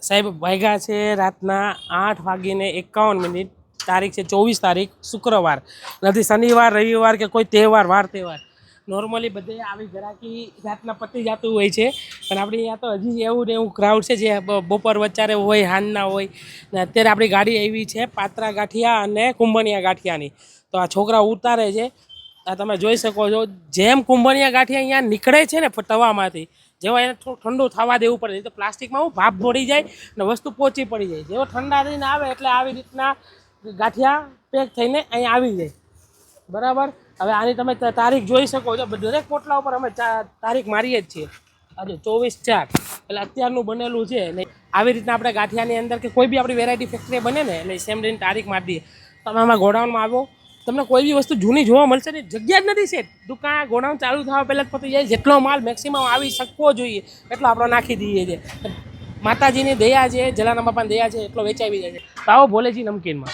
સાહેબ વાગ્યા છે રાતના 8:51, તારીખ છે 24 તારીખ શુક્રવાર, નથી શનિવાર રવિવાર કે કોઈ તહેવાર તહેવાર. નોર્મલી બધે આવી ઘરાકી રાતના પતી જતું હોય છે, પણ આપણે અહીંયા તો હજી એવું ને એવું ક્રાઉડ છે જે બપોર વચ્ચારે હોય, હાંજના હોય. ને અત્યારે આપણી ગાડી આવી છે પાત્રા ગાંઠિયા અને કુંભણિયા ગાંઠિયાની. તો આ છોકરા ઉતારે છે, આ તમે જોઈ શકો છો. જેમ કુંભણિયા ગાંઠિયા અહીંયા નીકળે છે ને તવામાંથી, જેવા એને થોડું ઠંડુ થવા દેવું પડે, તો પ્લાસ્ટિકમાં હું ભાપ ભળી જાય ને વસ્તુ પહોંચી પડી જાય. જેવો ઠંડા થઈને આવે એટલે આવી રીતના ગાંઠિયા પેક થઈને અહીંયા આવી જાય. બરાબર. હવે આની તમે તારીખ જોઈ શકો છો, દરેક પોટલા ઉપર અમે તારીખ મારીએ જ છીએ. આજે 24/4 એટલે અત્યારનું બનેલું છે. ને આવી રીતના આપણે ગાંઠિયાની અંદર કે કોઈ બી આપણી વેરાયટી ફેક્ટરી બને ને એટલે સેમ ડેની તારીખ મારી દઈએ. તમે આમાં ગોડાઉનમાં આવો, તમને કોઈ બી વસ્તુ જૂની જોવા મળશે ને, જગ્યા જ નથી સેટ. દુકાન ગોડાઉન ચાલુ થવા પહેલાં જ પતી જાય. જેટલો માલ મેક્સિમમ આવી શકવો જોઈએ એટલો આપણે નાખી દઈએ છીએ. માતાજીની દયા છે, જલારામ બાપાની દયા છે, એટલો વેચાવી જાય છે. તો આવો ભોલેજી નમકીનમાં.